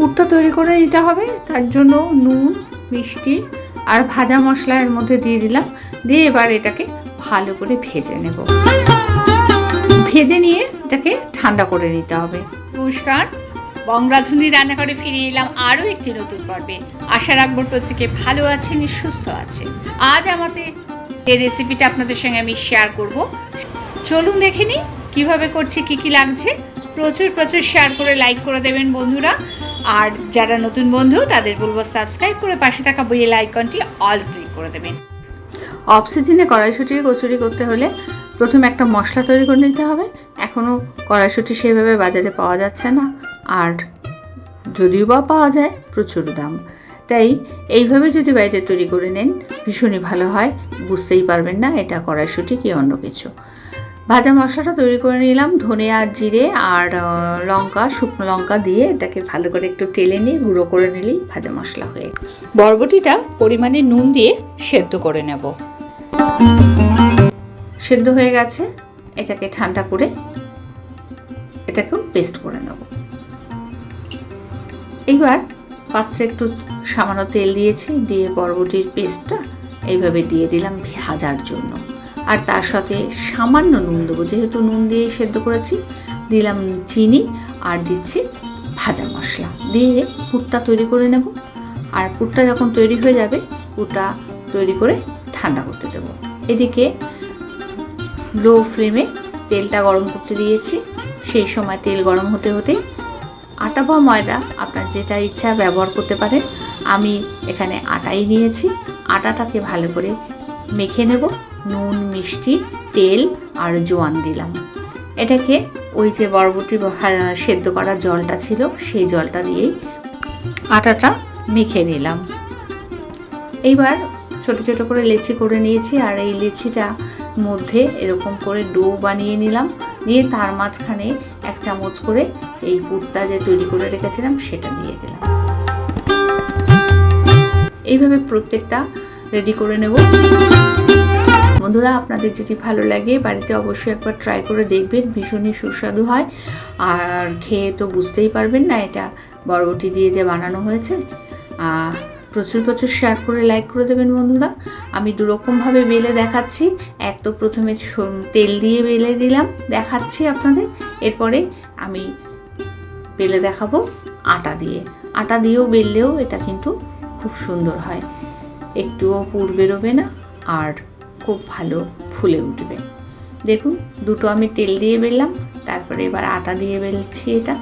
পুরটা তৈরি করে নিতে হবে। তার জন্য নুন, মিষ্টি আর ভাজা মশলা এর মধ্যে দিয়ে দিলাম। দিয়ে এবার এটাকে ভালো করে ভেজে নেব। ভেজে নিয়ে এটাকে ঠান্ডা করে নিতে হবে। নমস্কার, বং রাধুনি রান্নাঘরে ফিরে এলাম আরও একটি নতুন পর্বে। আশা রাখবো প্রত্যেকে ভালো আছেন, সুস্থ আছেন। আজ আমাদের এই রেসিপিটা আপনাদের সঙ্গে আমি শেয়ার করব। চলুন দেখে নিই কীভাবে করছি, কী কী লাগছে। প্রচুর শেয়ার করে লাইক করে দেবেন বন্ধুরা। আর যারা নতুন বন্ধু তাদের বলবো সাবস্ক্রাইব করে পাশে থাকা বেল আইকনটি অল ক্লিক করে দেবেন। অফ সিজনে কড়াইশুঁটির কচুরি করতে হলে প্রথমে একটা মশলা তৈরি করে নিতে হবে। এখনও কড়াইশুঁটি সেভাবে বাজারে পাওয়া যাচ্ছে না, আর যদিও বা পাওয়া যায় প্রচুর দাম। তাই এইভাবে যদি বাড়িতে তৈরি করে নেন ভীষণই ভালো হয়, বুঝতেই পারবেন না এটা কড়াইশুঁটি কি অন্য কিছু। ভাজা মশলাটা তৈরি করে নিলাম। ধনে আর জিরে আর লঙ্কা, শুকনো লঙ্কা দিয়ে এটাকে ভালো করে একটু তেলে নিয়ে গুঁড়ো করে নিলেই ভাজা মশলা হয়ে। বরবটিটা পরিমাণে নুন দিয়ে সেদ্ধ করে নেব। সেদ্ধ হয়ে গেছে, এটাকে ঠান্ডা করে এটাকেও পেস্ট করে নেব। এইবার পাত্রে একটু সামান্য তেল দিয়েছি, দিয়ে বরবটির পেস্টটা এইভাবে দিয়ে দিলাম ভাজার জন্য। আর তার সাথে সামান্য নুন দেবো, যেহেতু নুন দিয়ে সেদ্ধ করেছি। দিলাম চিনি আর দিচ্ছি ভাজা মশলা। দিয়ে পুরটা তৈরি করে নেব। আর পুরটা যখন তৈরি হয়ে যাবে পুরটা তৈরি করে ঠান্ডা করতে দেব। এদিকে লো ফ্লেমে তেলটা গরম করতে দিয়েছি। সেই সময় তেল গরম হতে হতে আটা বা ময়দা আপনার যেটা ইচ্ছা ব্যবহার করতে পারেন। আমি এখানে আটাই নিয়েছি। আটাটাকে ভালো করে মেখে নেব। নুন, মিষ্টি, তেল আর জোয়ান দিলাম। এটাকে ওই যে বরবটি সেদ্ধ করা জলটা ছিল সেই জলটা দিয়েই আটাটা মেখে নিলাম। এইবার ছোট ছোট করে লেচি করে নিয়েছি। আর এই লেচিটা মধ্যে এরকম করে ডো বানিয়ে নিলাম। নিয়ে তার মাঝখানে 1 চামচ করে এই পুরটা যে তৈরি করে রেখেছিলাম সেটা দিয়ে দিলাম। এইভাবে প্রত্যেকটা রেডি করে নেব। বন্ধুরা, আপনাদের যদি ভালো লাগে বাড়িতে অবশ্যই একবার ট্রাই করে দেখবেন, ভীষণই সুস্বাদু হয়। আর খেয়ে তো বুঝতেই পারবেন না এটা বরবটি দিয়ে যে বানানো হয়েছে। প্রচুর শেয়ার করে লাইক করে দেবেন বন্ধুরা। আমি দুরকমভাবে বেলে দেখাচ্ছি। এক তো প্রথমে তেল দিয়ে বেলে দিলাম, দেখাচ্ছি আপনাদের। এরপরে আমি বেলে দেখাবো আটা দিয়ে। আটা দিয়েও বেললেও এটা কিন্তু খুব সুন্দর হয়, একটুও পুর বেরোবে না আর খুব ভালো ফুলে উঠবে। দেখুন, দুটো আমি তেল দিয়ে বেললাম, তারপরে এবার আটা দিয়ে বেলছি। এটা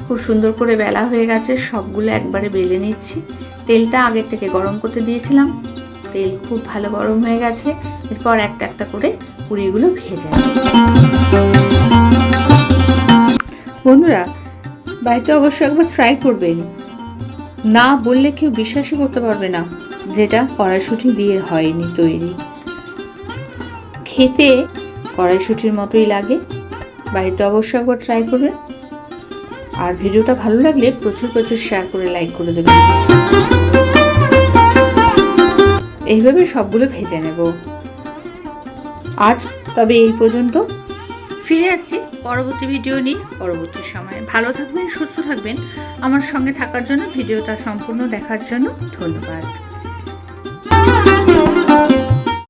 খুব সুন্দর করে বেলা হয়ে গেছে। সবগুলো একবারে বেলে নিচ্ছি। তেলটা আগের থেকে গরম করতে দিয়েছিলাম, তেল খুব ভালো গরম হয়ে গেছে। এরপর একটা একটা করে পুরিগুলো ভেজে নেব। বন্ধুরা, বাড়িতে অবশ্যই একবার ট্রাই করবেন। না বললে কেউ বিশ্বাসই করতে পারবে না যেটা কড়াইশুঁটি দিয়ে হয়নি তৈরি। খেতে কড়াইশুঁটির মতোই লাগে। বাড়িতে অবশ্যই একবার ট্রাই করবেন। আর ভিডিওটা ভালো লাগলে প্রচুর শেয়ার করে লাইক করে দেবেন। এইভাবে সবগুলো ভেজে নেব। আজ তবে এই পর্যন্ত। ফিরে আসছি পরবর্তী ভিডিও নিয়ে পরবর্তী সময়ে। ভালো থাকবেন, সুস্থ থাকবেন। আমার সঙ্গে থাকার জন্য, ভিডিওটা সম্পূর্ণ দেখার জন্য ধন্যবাদ।